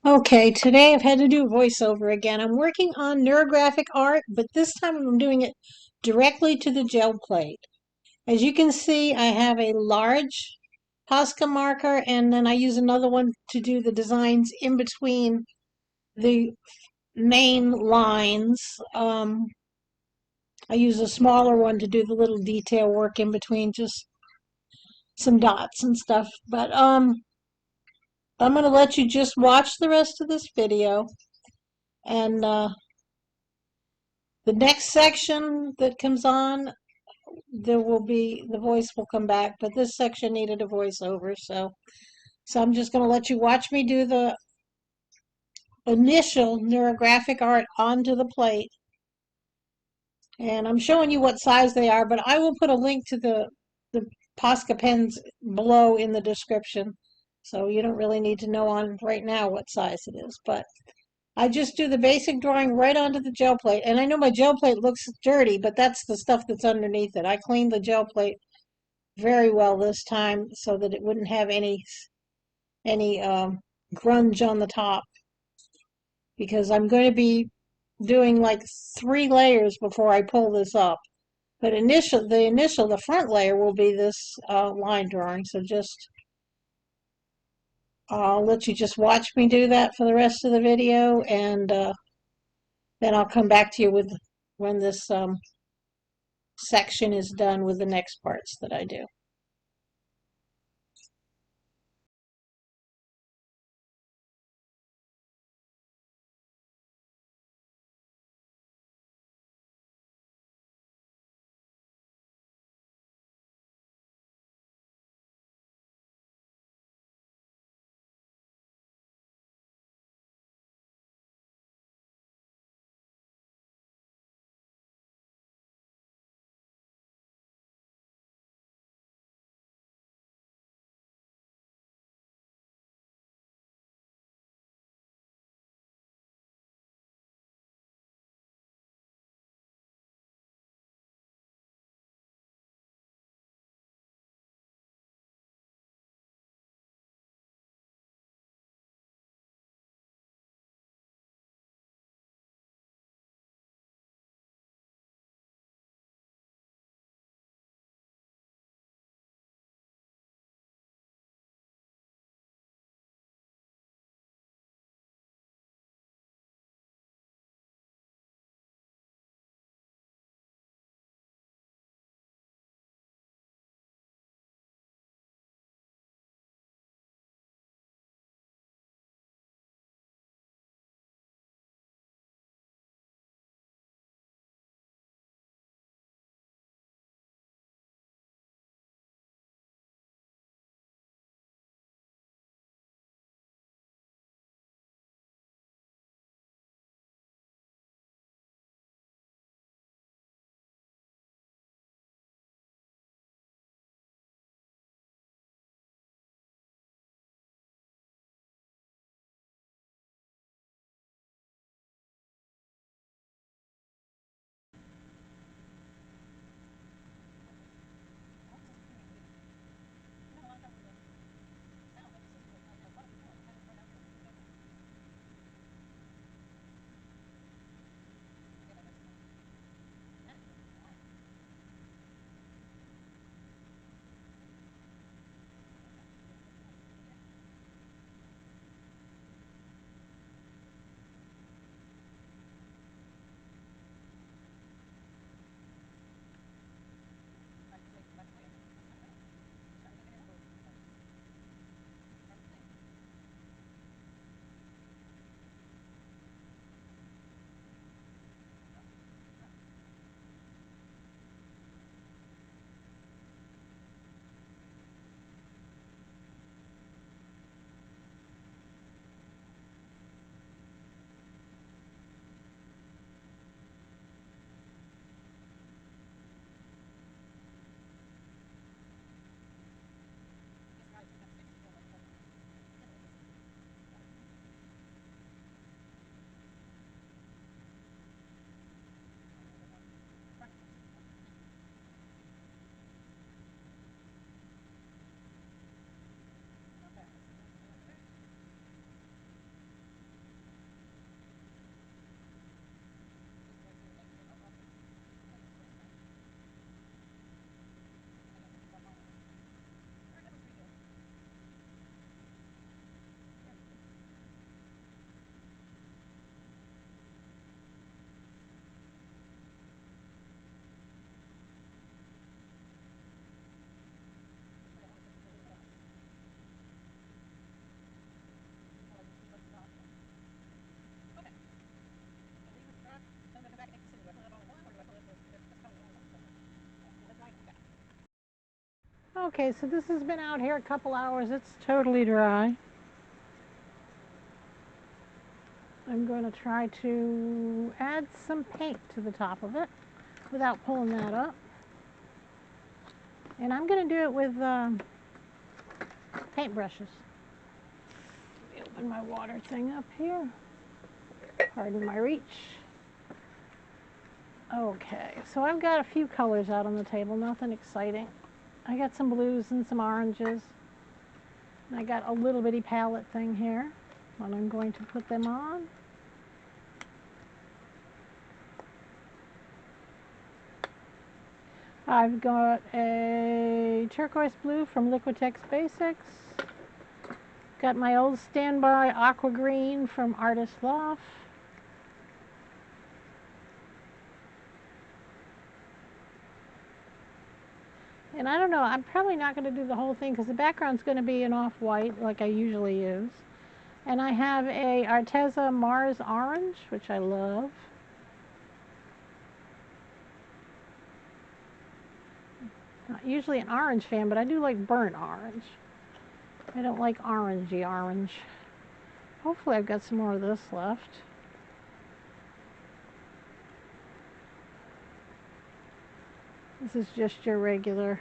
Okay, today I've had to do voiceover again. I'm working on neurographic art, but this time I'm doing it directly to the gel plate. As you can see, I have a large Posca marker, and then I use another one to do the designs in between the main lines. I use a smaller one to do the little detail work in between, just some dots and stuff. But I'm going to let you just watch the rest of this video, and the next section that comes on, the voice will come back, but this section needed a voiceover, so I'm just going to let you watch me do the initial neurographic art onto the plate. And I'm showing you what size they are, but I will put a link to the Posca pens below in the description. So you don't really need to know on right now what size it is, but I just do the basic drawing right onto the gel plate. And I know my gel plate looks dirty, but that's the stuff that's underneath it. I cleaned the gel plate very well this time so that it wouldn't have any grunge on the top, because I'm going to be doing like 3 layers before I pull this up. But the front layer will be this line drawing. So just I'll let you just watch me do that for the rest of the video, and then I'll come back to you with when this section is done with the next parts that I do. Okay, so this has been out here a couple hours. It's totally dry. I'm going to try to add some paint to the top of it without pulling that up. And I'm going to do it with paint brushes. Let me open my water thing up here. Pardon my reach. Okay, so I've got a few colors out on the table, nothing exciting. I got some blues and some oranges. And I got a little bitty palette thing here, and I'm going to put them on. I've got a turquoise blue from Liquitex Basics. Got my old standby aqua green from Artist Loft. And I don't know, I'm probably not going to do the whole thing because the background's going to be an off-white like I usually use. And I have a Arteza Mars Orange, which I love. Not usually an orange fan, but I do like burnt orange. I don't like orangey orange. Hopefully I've got some more of this left. This is just your regular,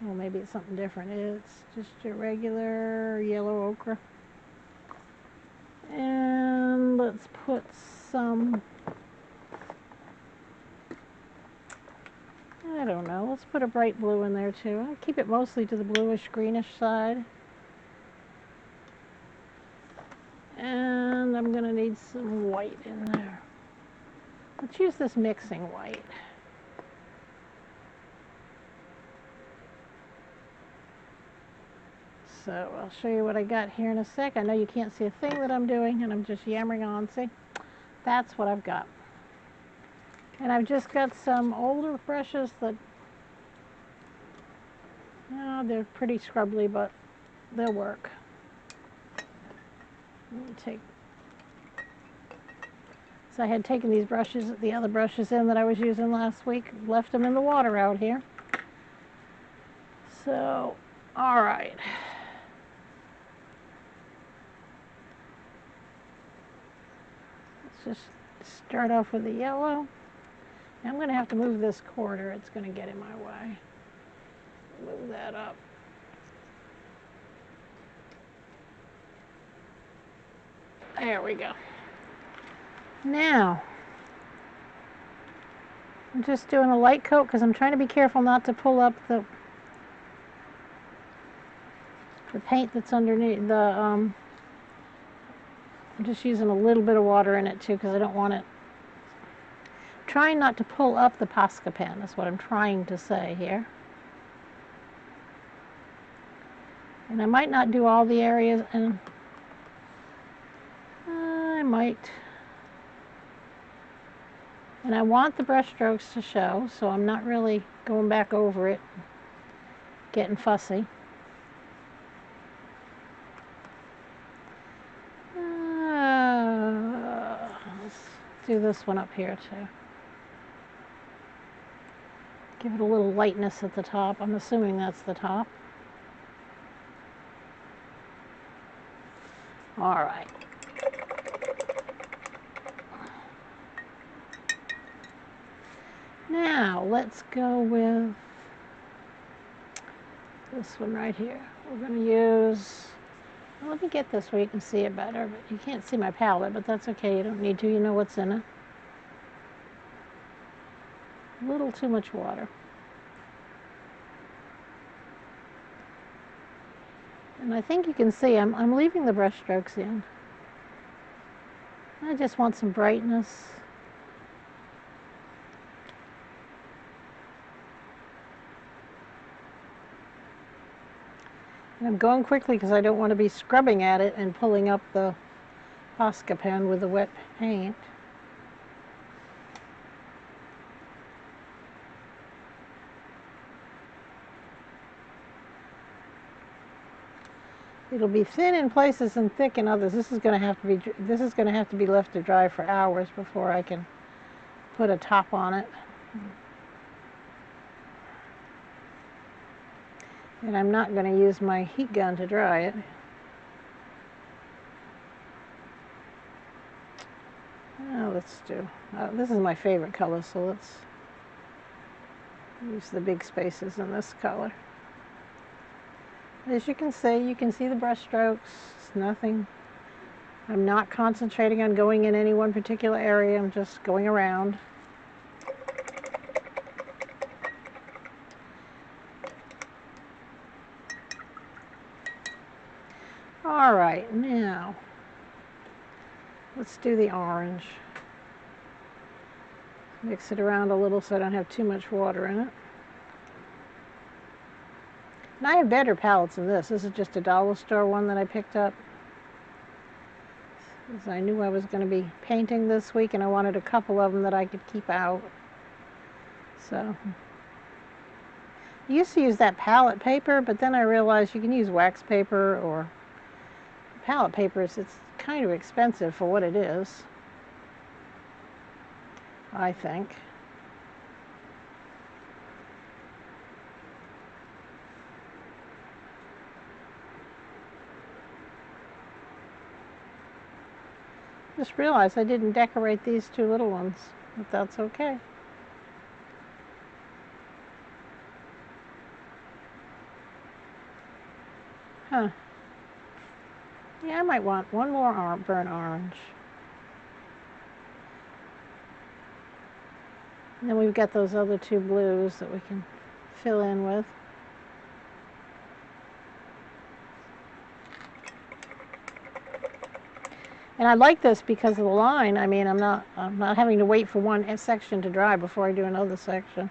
oh, maybe it's something different. It's just your regular yellow ochre. And let's put some, I don't know, let's put a bright blue in there too. I'll keep it mostly to the bluish greenish side. And I'm going to need some white in there. Let's use this mixing white. So I'll show you what I got here in a sec. I know you can't see a thing that I'm doing, and I'm just yammering on. See, that's what I've got. And I've just got some older brushes that, oh, they're pretty scrubbly, but they'll work. Let me take, so I had taken these brushes, the other brushes in that I was using last week, left them in the water out here. So, all right. Let's just start off with the yellow. I'm going to have to move this quarter. It's going to get in my way. Move that up. There we go. Now, I'm just doing a light coat because I'm trying to be careful not to pull up the paint that's underneath the, I'm just using a little bit of water in it too because I don't want it, trying not to pull up the Posca pen is what I'm trying to say here. And I might not do all the areas, and I might. And I want the brush strokes to show, so I'm not really going back over it, getting fussy. Let's do this one up here too. Give it a little lightness at the top. I'm assuming that's the top. All right. Now let's go with this one right here. We're going to use, well, let me get this where you can see it better. But you can't see my palette, but that's okay. You don't need to. You know what's in it. A little too much water. And I think you can see I'm leaving the brush strokes in. I just want some brightness. And I'm going quickly because I don't want to be scrubbing at it and pulling up the Posca pen with the wet paint. It'll be thin in places and thick in others. This is going to have to be left to dry for hours before I can put a top on it. And I'm not going to use my heat gun to dry it. Let's do, this is my favorite color, so let's use the big spaces in this color. As you can see the brush strokes. It's nothing. I'm not concentrating on going in any one particular area. I'm just going around. All right, now let's do the orange. Mix it around a little so I don't have too much water in it. And I have better palettes than this. This is just a dollar store one that I picked up. Because I knew I was going to be painting this week and I wanted a couple of them that I could keep out. So I used to use that palette paper, but then I realized you can use wax paper or palette papers. It's kind of expensive for what it is, I think. Just realized I didn't decorate these two little ones, but that's okay. Huh. Yeah, I might want one more burnt orange. And then we've got those other two blues that we can fill in with. And I like this because of the line. I mean, I'm not having to wait for one section to dry before I do another section.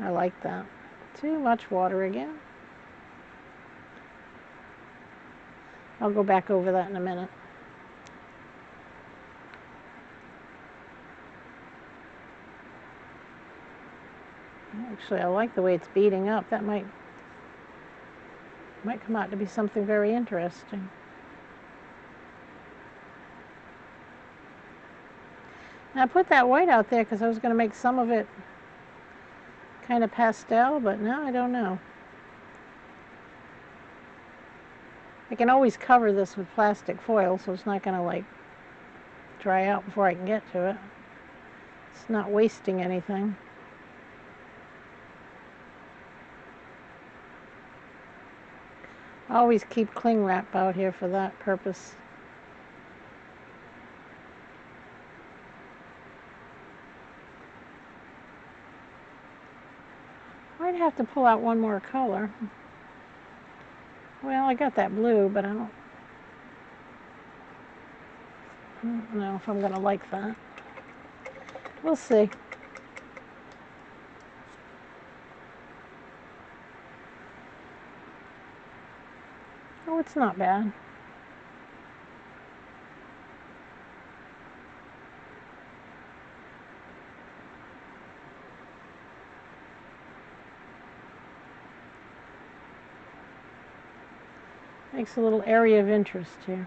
I like that. Too much water again. I'll go back over that in a minute. Actually, I like the way it's beating up. That might come out to be something very interesting. Now, I put that white out there because I was going to make some of it kind of pastel, but now I don't know. I can always cover this with plastic foil, so it's not going to like dry out before I can get to it. It's not wasting anything. I always keep cling wrap out here for that purpose. Might have to pull out one more color. Well, I got that blue, but I don't know if I'm going to like that. We'll see. Oh, it's not bad. Makes a little area of interest here.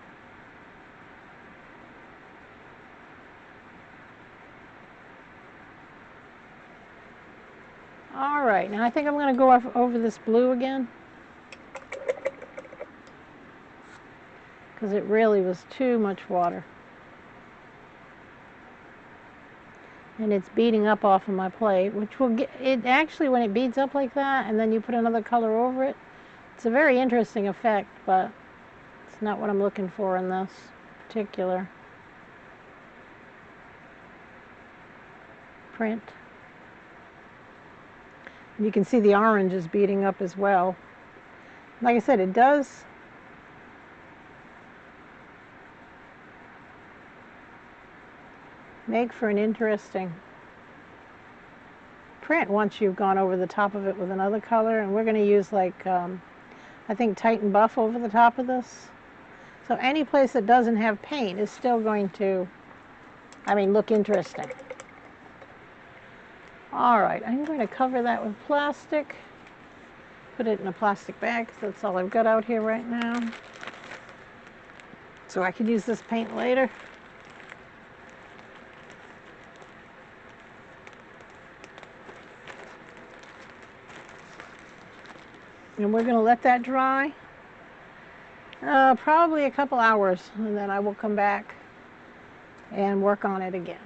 All right, now I think I'm going to go over this blue again, because it really was too much water. And it's beating up off of my plate, which will get it actually when it beads up like that and then you put another color over it. It's a very interesting effect, but it's not what I'm looking for in this particular print. And you can see the orange is beating up as well. Like I said, it does make for an interesting print once you've gone over the top of it with another color. And we're going to use like I think Titan Buff over the top of this. So any place that doesn't have paint is still going to, look interesting. All right, I'm going to cover that with plastic. Put it in a plastic bag because that's all I've got out here right now. So I could use this paint later. And we're going to let that dry probably a couple hours, and then I will come back and work on it again.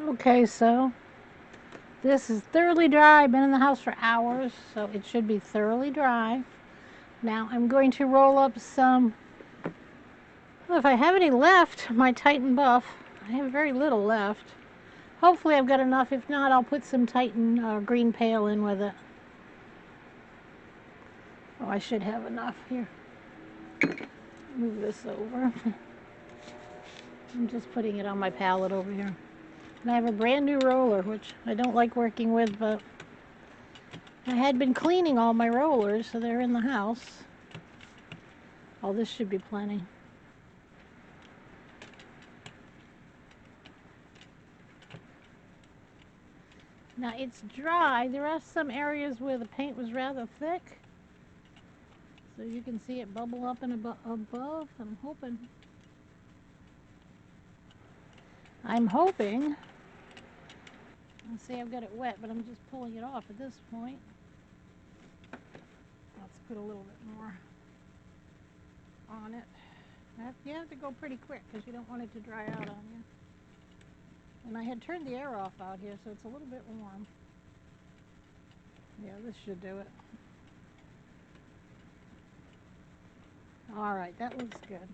Okay, so this is thoroughly dry. I've been in the house for hours, so it should be thoroughly dry. Now I'm going to roll up some, well, if I have any left, my Titan Buff. I have very little left. Hopefully I've got enough. If not, I'll put some Titan Green Pale in with it. Oh, I should have enough here. Move this over. I'm just putting it on my palette over here. And I have a brand new roller, which I don't like working with, but I had been cleaning all my rollers, so they're in the house. Oh, this should be plenty. Now it's dry. There are some areas where the paint was rather thick. So you can see it bubble up and above. I'm hoping, let's see, I've got it wet, but I'm just pulling it off at this point. Let's put a little bit more on it. You have to go pretty quick because you don't want it to dry out on you. And I had turned the air off out here, so it's a little bit warm. Yeah, this should do it. All right, that looks good.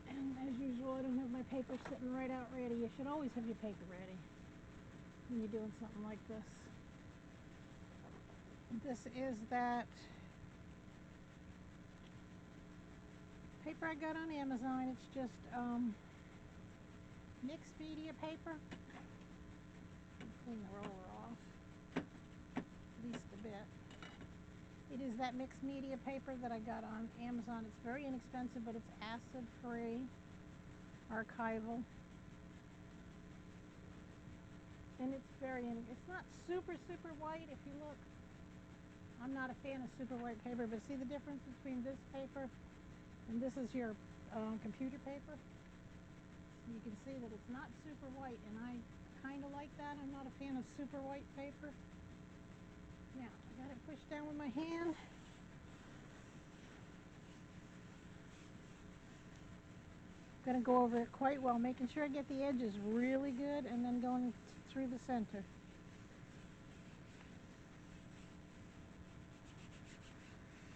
And as usual, I don't have my paper sitting right out ready. You should always have your paper ready when you're doing something like this. This is that paper I got on Amazon. It's just mixed media paper. Clean the roller off, at least a bit. It is that mixed media paper that I got on Amazon. It's very inexpensive, but it's acid-free, archival. And it's not super white. If you look, I'm not a fan of super white paper, but see the difference between this paper and this is your computer paper? You can see that it's not super white, and I kind of like that. I'm not a fan of super white paper. Now, I got it pushed down with my hand. I'm going to go over it quite well, making sure I get the edges really good, and then going through the center.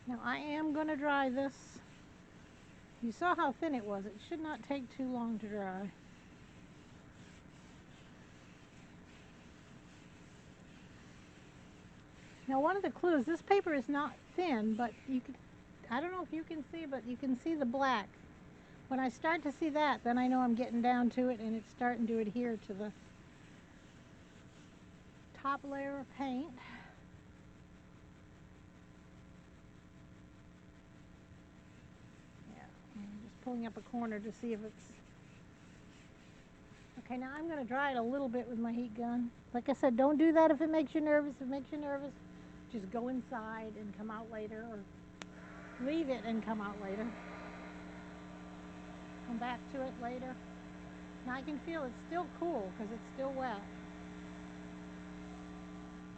Now, I am going to dry this. You saw how thin it was. It should not take too long to dry. Now, one of the clues, this paper is not thin, but you can, I don't know if you can see, but you can see the black. When I start to see that, then I know I'm getting down to it, and it's starting to adhere to the top layer of paint. Yeah, I'm just pulling up a corner to see if it's... Okay, now I'm going to dry it a little bit with my heat gun. Like I said, don't do that if it makes you nervous. If it makes you nervous, just go inside and come out later, or leave it and come out later. Come back to it later. Now I can feel it's still cool because it's still wet.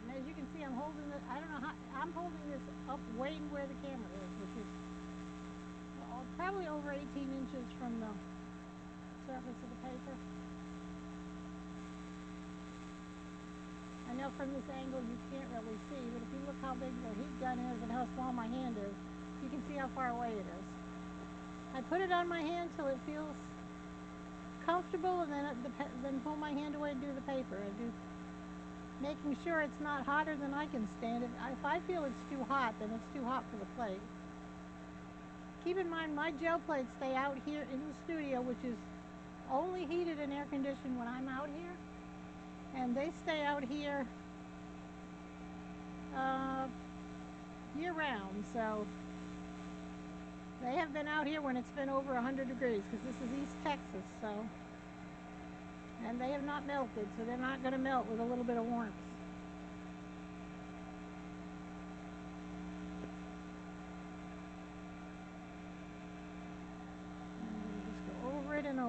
And as you can see, I'm holding it, I don't know how, I'm holding this up way to where the camera is, which is probably over 18 inches from the surface of the paper. I know from this angle you can't really see, but if you look how big the heat gun is and how small my hand is, you can see how far away it is. I put it on my hand till it feels comfortable, and then pull my hand away and do the paper. I do, making sure it's not hotter than I can stand. If I feel it's too hot, then it's too hot for the plate. Keep in mind, my gel plates stay out here in the studio, which is only heated and air conditioned when I'm out here. And they stay out here year-round, so they have been out here when it's been over 100 degrees, because this is East Texas, so, and they have not melted, so they're not going to melt with a little bit of warmth.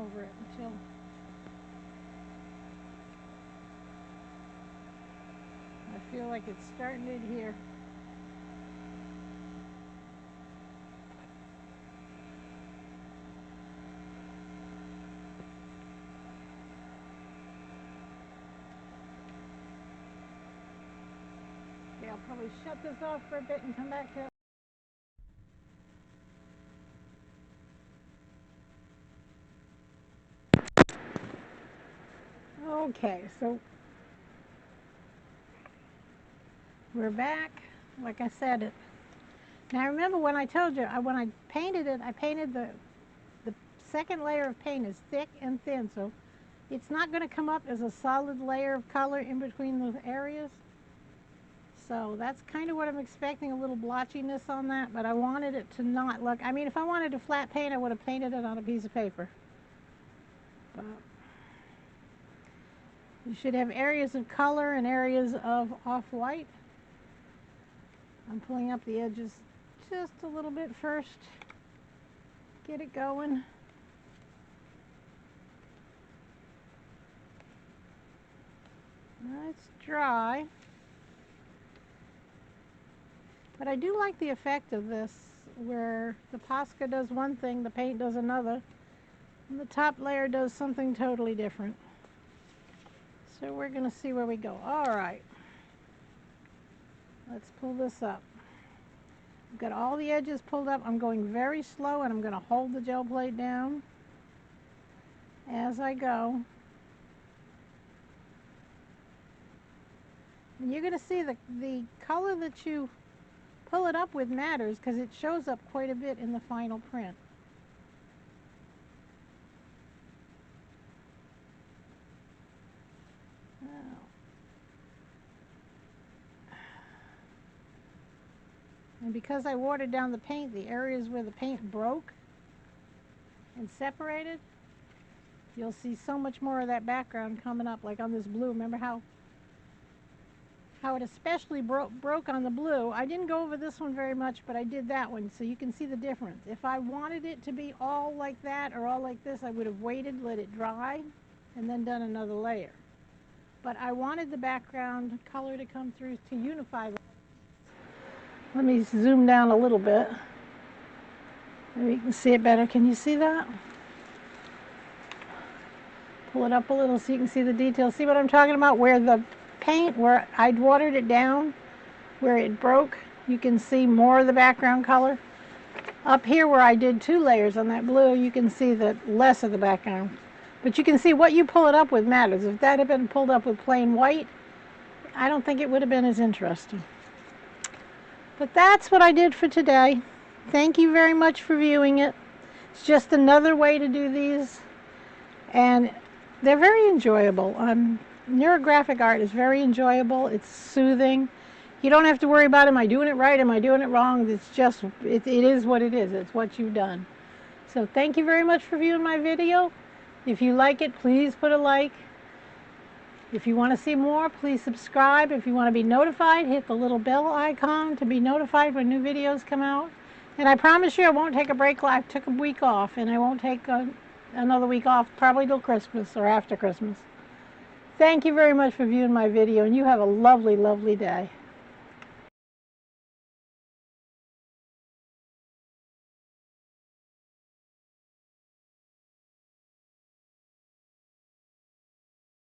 over it until I feel like it's starting to adhere. Okay, I'll probably shut this off for a bit and come back to it. Okay, so we're back. Like I said, it. Now remember when I told you, when I painted it, I painted the second layer of paint is thick and thin, so it's not going to come up as a solid layer of color in between those areas. So that's kind of what I'm expecting, a little blotchiness on that, but I wanted it to not look, I mean, if I wanted to flat paint, I would have painted it on a piece of paper. But you should have areas of color and areas of off-white. I'm pulling up the edges just a little bit first. Get it going. It's dry. But I do like the effect of this, where the Posca does one thing, the paint does another, and the top layer does something totally different. So we're going to see where we go. All right. Let's pull this up. I've got all the edges pulled up. I'm going very slow, and I'm going to hold the gel plate down as I go. And you're going to see the color that you pull it up with matters, because it shows up quite a bit in the final print. And because I watered down the paint, the areas where the paint broke and separated, you'll see so much more of that background coming up, like on this blue. Remember how it especially broke on the blue? I didn't go over this one very much, but I did that one, so you can see the difference. If I wanted it to be all like that or all like this, I would have waited, let it dry, and then done another layer. But I wanted the background color to come through to unify. Let me zoom down a little bit. Maybe you can see it better. Can you see that? Pull it up a little so you can see the details. See what I'm talking about? Where the paint, where I'd watered it down, where it broke, you can see more of the background color. Up here where I did 2 layers on that blue, you can see that less of the background. But you can see what you pull it up with matters. If that had been pulled up with plain white, I don't think it would have been as interesting. But that's what I did for today. Thank you very much for viewing it. It's just another way to do these, and they're very enjoyable. Neurographic art is very enjoyable. It's soothing. You don't have to worry about, am I doing it right, am I doing it wrong? It's just, it is what it is. It's what you've done. So thank you very much for viewing my video. If you like it, please put a like. If you want to see more, please subscribe. If you want to be notified, hit the little bell icon to be notified when new videos come out. And I promise you I won't take a break. I took a week off, and I won't take another week off probably till Christmas or after Christmas. Thank you very much for viewing my video, and you have a lovely, lovely day.